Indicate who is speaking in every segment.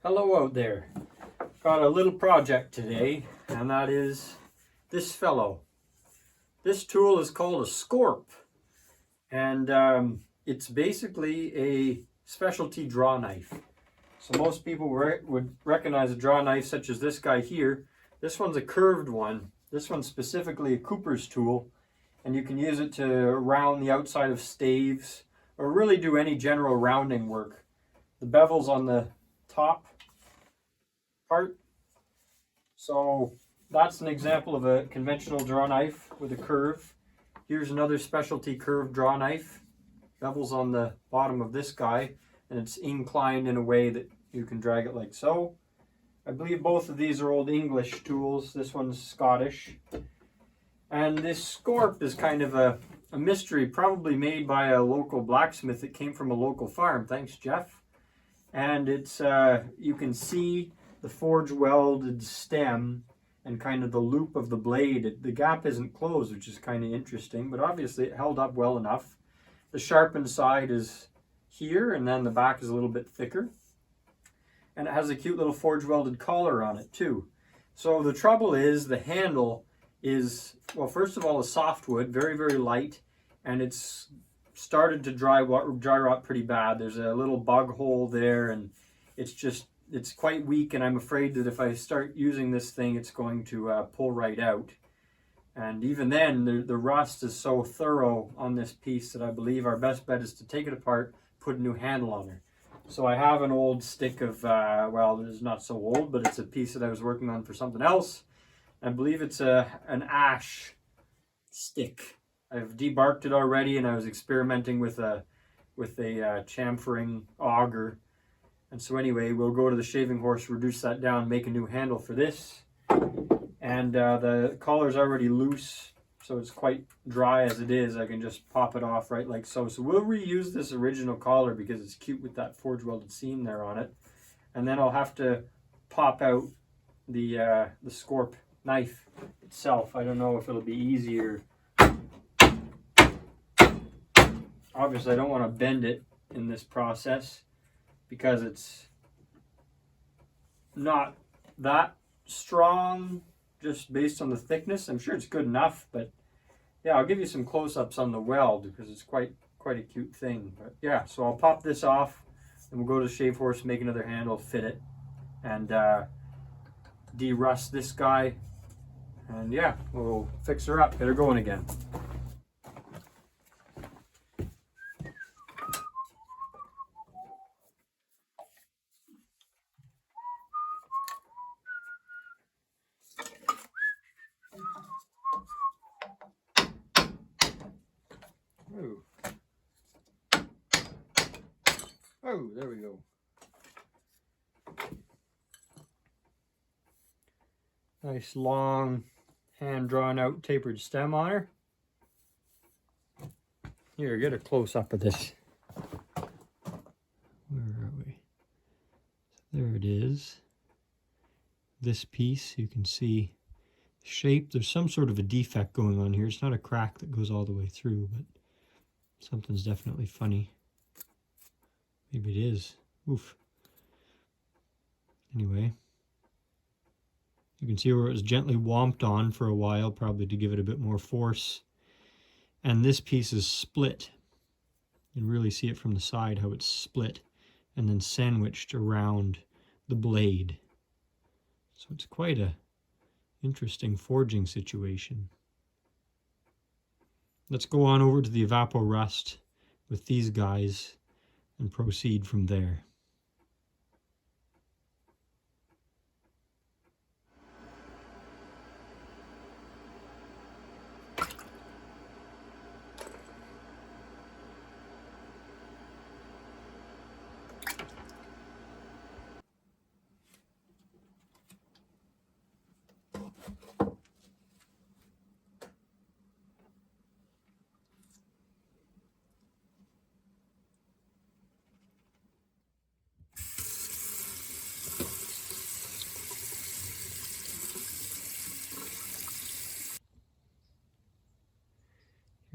Speaker 1: Hello out there. Got a little project today, and that is this fellow. This tool is called a Scorp, and it's basically a specialty draw knife. So most people would recognize a draw knife such as this guy here. This one's a curved one. This one's specifically a Cooper's tool, and you can use it to round the outside of staves or really do any general rounding work. The bevel's on the top part. So that's an example of a conventional draw knife with a curve. Here's another specialty curved draw knife. Bevel's on the bottom of this guy, and it's inclined in a way that you can drag it like so. I believe both of these are old English tools. This one's Scottish. And this Scorp is kind of a mystery, probably made by a local blacksmith that came from a local farm. Thanks, Jeff. And it's, you can see the forge welded stem and kind of the loop of the blade. The gap isn't closed, which is kind of interesting, but obviously it held up well enough. The sharpened side is here, and then the back is a little bit thicker. And it has a cute little forge welded collar on it too. So the trouble is the handle is, well, first of all, a softwood, very, very light, and it's started to dry rot pretty bad. There's a little bug hole there, and it's quite weak, and I'm afraid that if I start using this thing, it's going to pull right out. And even then, the rust is so thorough on this piece that I believe our best bet is to take it apart, put a new handle on her. So I have an old stick of, well, it's not so old, but it's a piece that I was working on for something else. I believe it's an ash stick. I've debarked it already, and I was experimenting with a chamfering auger. And so anyway, we'll go to the shaving horse, reduce that down, make a new handle for this. And the collar's already loose, so it's quite dry as it is. I can just pop it off right like so. So we'll reuse this original collar because it's cute with that forge welded seam there on it. And then I'll have to pop out the Scorp knife itself. I don't know if it'll be easier. Obviously, I don't want to bend it in this process because it's not that strong just based on the thickness. I'm sure it's good enough, but yeah, I'll give you some close-ups on the weld because it's quite a cute thing. But yeah, so I'll pop this off and we'll go to the shave horse, make another handle, fit it, and de-rust this guy, and yeah, we'll fix her up, get her going again. Oh, there we go. Nice long, hand-drawn out tapered stem on her. Here, get a close-up of this. Where are we? There it is. This piece, you can see the shape. There's some sort of a defect going on here. It's not a crack that goes all the way through, but something's definitely funny. Maybe it is. Oof. Anyway, you can see where it was gently womped on for a while, probably to give it a bit more force. And this piece is split. You can really see it from the side how it's split and then sandwiched around the blade. So it's quite a interesting forging situation. Let's go on over to the Evapo-Rust with these guys and proceed from there.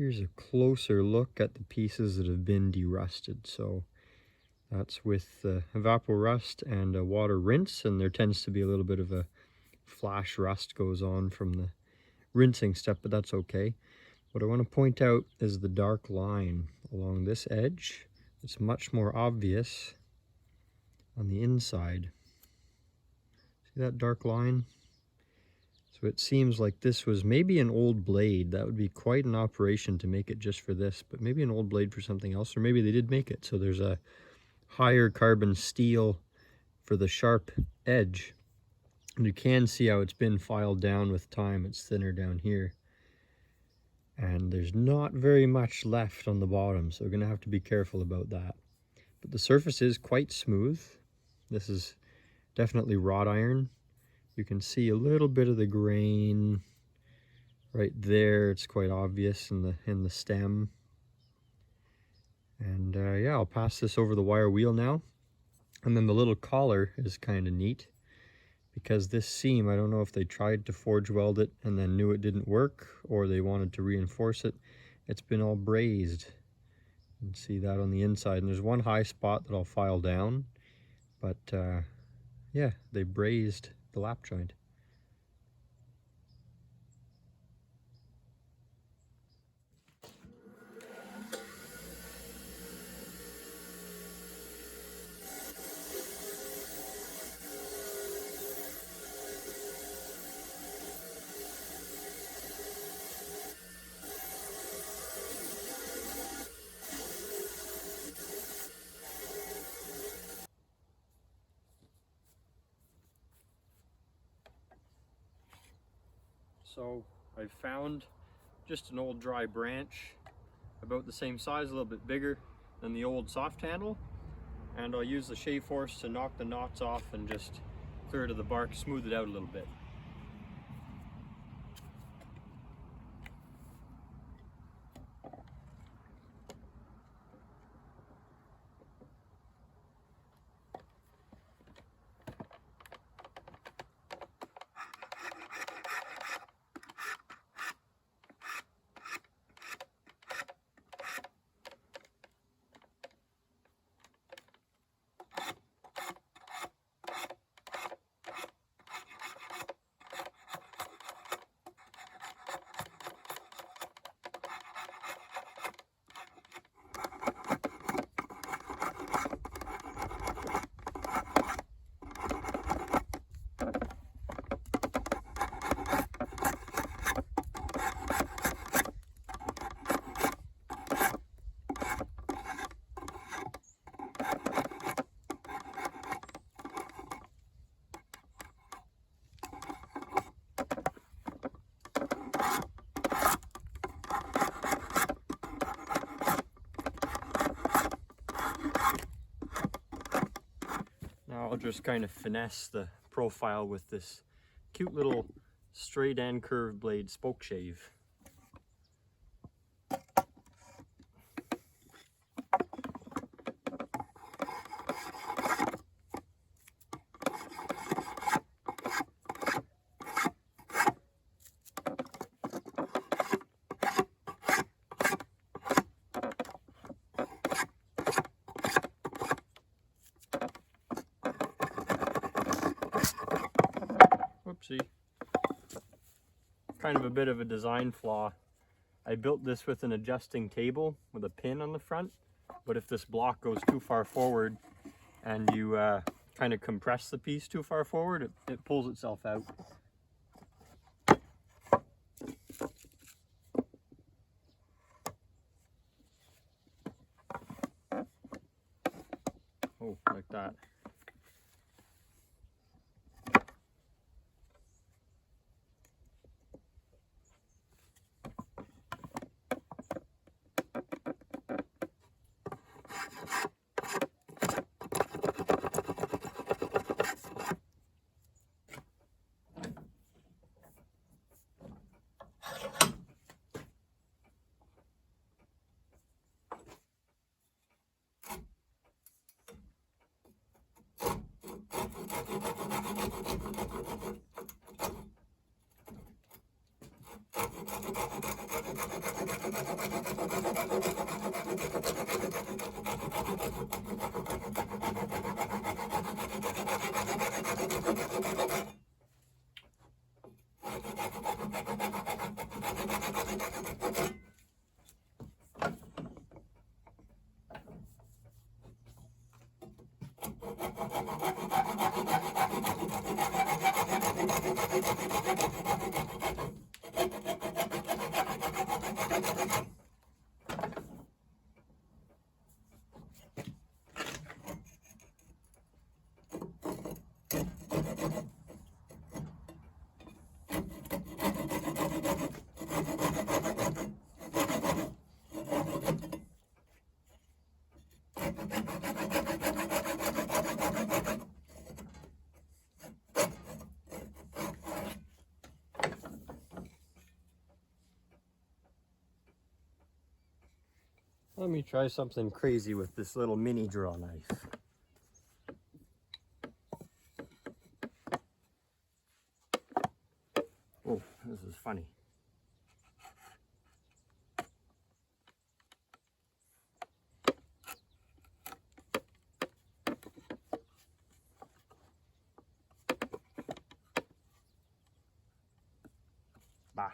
Speaker 1: Here's a closer look at the pieces that have been derusted. So That's with Evapo-Rust and a water rinse, and there tends to be a little bit of a flash rust goes on from the rinsing step, but that's okay. What I want to point out is the dark line along this edge. It's much more obvious on the inside. See that dark line? So it seems like this was maybe an old blade. That would be quite an operation to make it just for this, but maybe an old blade for something else, or maybe they did make it. So there's a higher carbon steel for the sharp edge. And you can see how it's been filed down with time. It's thinner down here. And there's not very much left on the bottom, so we're going to have to be careful about that. But the surface is quite smooth. This is definitely wrought iron. You can see a little bit of the grain right there. It's quite obvious in the stem. And yeah, I'll pass this over the wire wheel now. And then the little collar is kind of neat, because this seam, I don't know if they tried to forge weld it and then knew it didn't work, or they wanted to reinforce it. It's been all brazed. You can see that on the inside. And there's one high spot that I'll file down. But yeah, they brazed the lap joint. So I found just an old dry branch, about the same size, a little bit bigger than the old soft handle, and I'll use the shave force to knock the knots off and just clear to the bark, smooth it out a little bit. I'll just kind of finesse the profile with this cute little straight and curved blade spoke shave. Whoopsie. Kind of a bit of a design flaw. I built this with an adjusting table with a pin on the front, but if this block goes too far forward and you kind of compress the piece too far forward, it pulls itself out. Oh, like that. Let me try something crazy with this little mini drill knife. Oh, this is funny. Bah.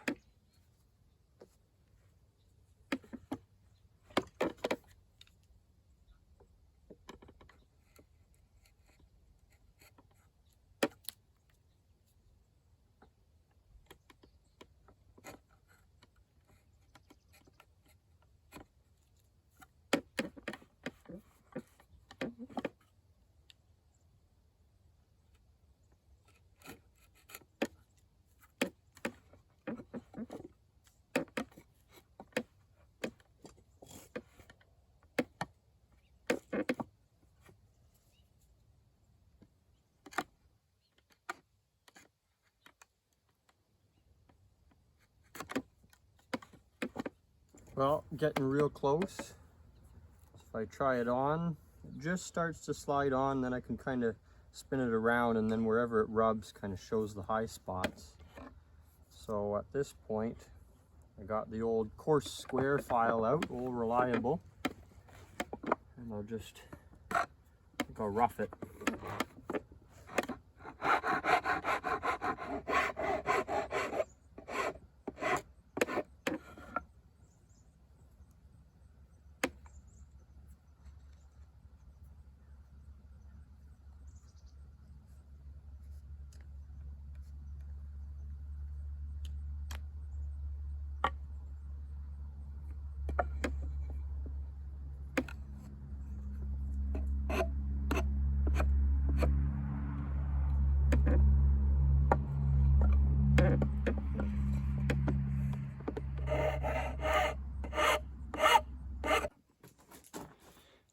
Speaker 1: Well, getting real close. If I try it on, it just starts to slide on, then I can kind of spin it around, and then wherever it rubs kind of shows the high spots. So at this point, I got the old coarse square file out, old reliable, and I'll just go rough it.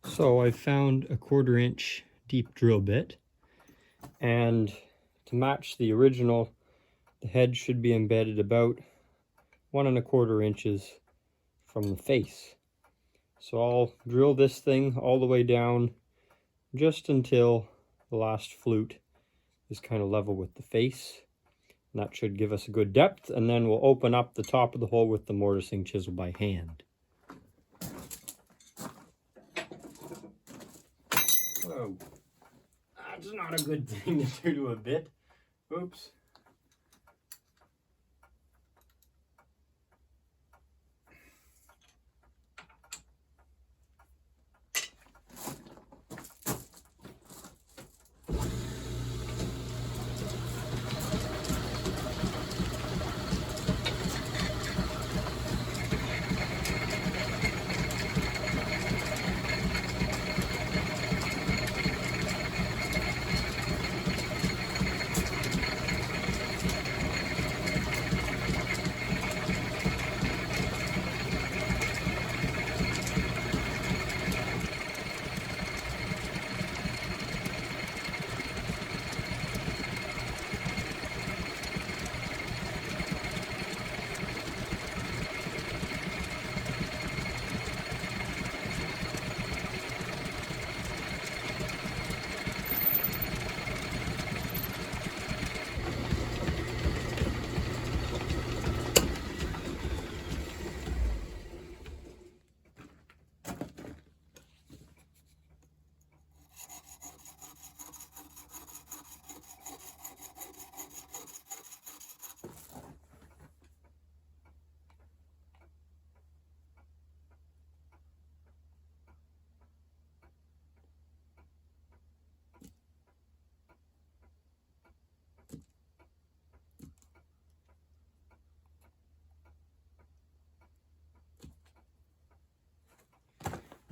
Speaker 1: So I found a 1/4 inch deep drill bit, and to match the original, the head should be embedded about 1 1/4 inches from the face. So I'll drill this thing all the way down just until the last flute is kind of level with the face. And that should give us a good depth, and then we'll open up the top of the hole with the mortising chisel by hand. Whoa, that's not a good thing to do to a bit. Oops.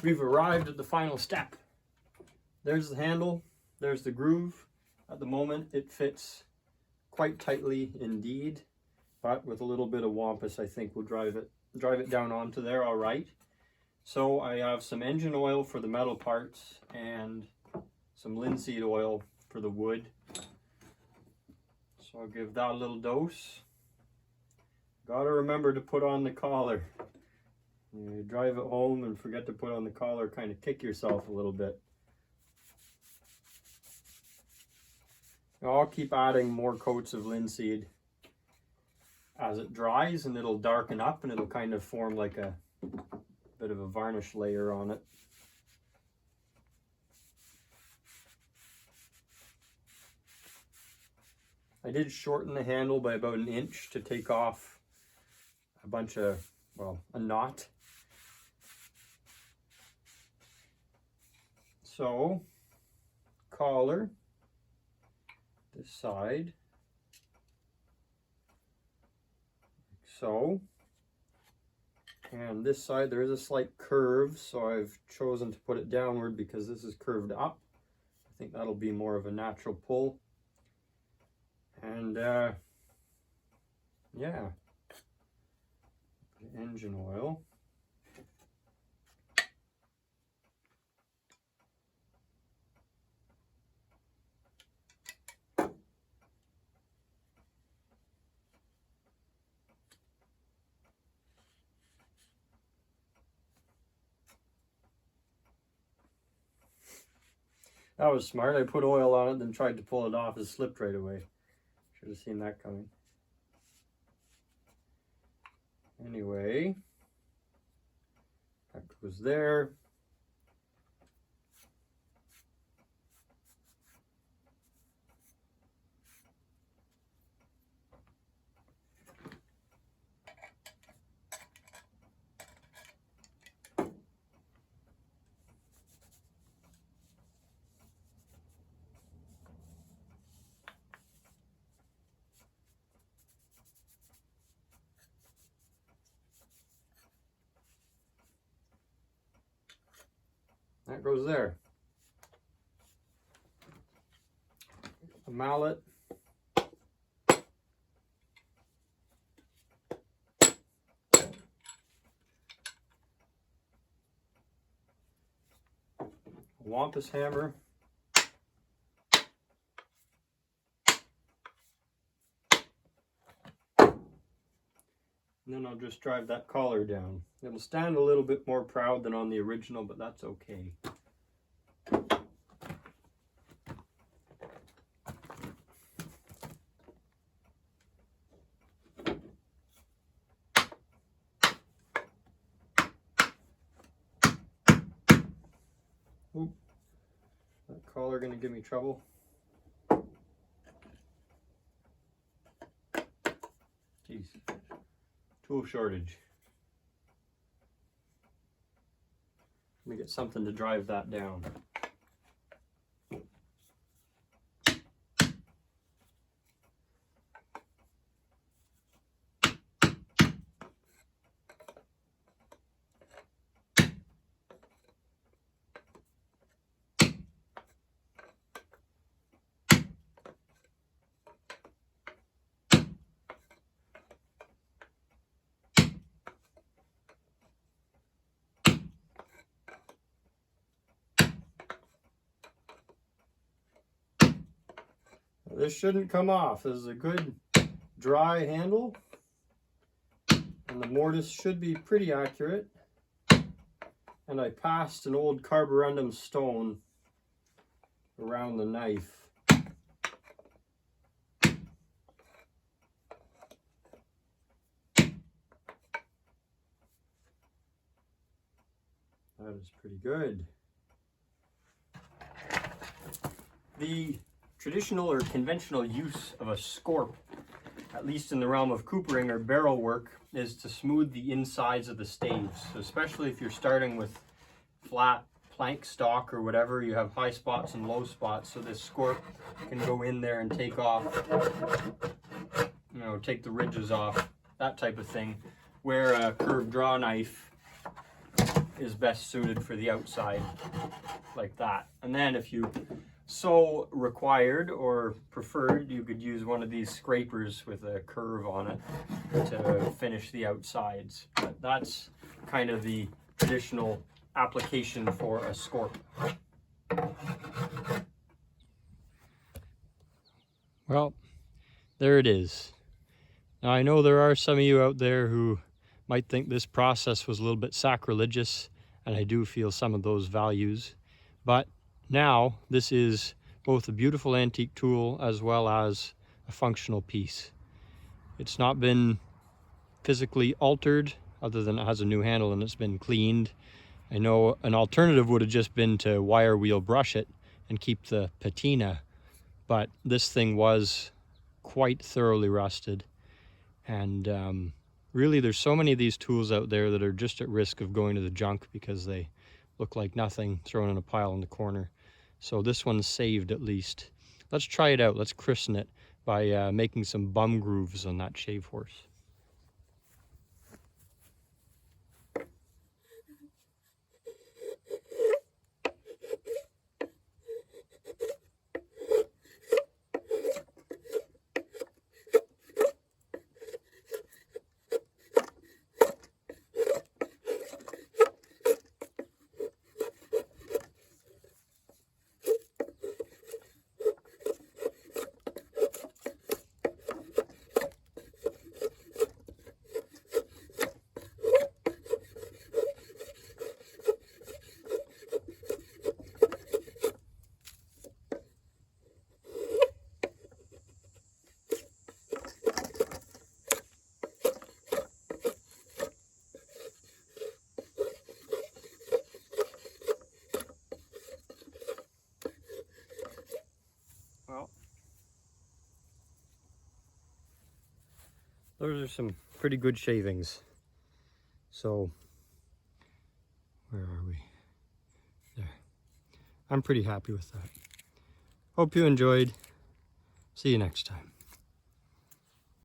Speaker 1: We've arrived at the final step. There's the handle, there's the groove. At the moment it fits quite tightly indeed, but with a little bit of wampus I think we'll drive it down onto there all right. So I have some engine oil for the metal parts and some linseed oil for the wood. So I'll give that a little dose. Gotta remember to put on the collar. You drive it home and forget to put on the collar, kind of kick yourself a little bit. I'll keep adding more coats of linseed as it dries, and it'll darken up and it'll kind of form like a bit of a varnish layer on it. I did shorten the handle by about 1 inch to take off a bunch of, well, a knot. So, collar, this side, like so. And this side there is a slight curve, so I've chosen to put it downward because this is curved up. I think that'll be more of a natural pull. And yeah, engine oil. That was smart. I put oil on it, then tried to pull it off. It slipped right away. Should have seen that coming. Anyway, that goes there. That goes there. A mallet. A wampus hammer. And then I'll just drive that collar down. It'll stand a little bit more proud than on the original, but that's okay. Oop. That collar gonna give me trouble. Jeez. Tool shortage. Let me get something to drive that down. This shouldn't come off. This is a good dry handle, and the mortise should be pretty accurate. And I passed an old carborundum stone around the knife. That is pretty good. The traditional or conventional use of a scorp, at least in the realm of coopering or barrel work, is to smooth the insides of the staves. So especially if you're starting with flat plank stock or whatever, you have high spots and low spots, so this scorp can go in there and take off, you know, take the ridges off, that type of thing, where a curved draw knife is best suited for the outside, like that. And then if you so required or preferred, you could use one of these scrapers with a curve on it to finish the outsides. But that's kind of the traditional application for a scorp. Well, there it is. Now I know there are some of you out there who might think this process was a little bit sacrilegious, and I do feel some of those values. But now this is both a beautiful antique tool as well as a functional piece. It's not been physically altered other than it has a new handle and it's been cleaned. I know an alternative would have just been to wire wheel brush it and keep the patina, but this thing was quite thoroughly rusted. And really there's so many of these tools out there that are just at risk of going to the junk because they look like nothing thrown in a pile in the corner. So this one's saved at least. Let's try it out. Let's christen it by making some bum grooves on that shave horse. Well, those are some pretty good shavings. So, where are we? There. I'm pretty happy with that. Hope you enjoyed. See you next time.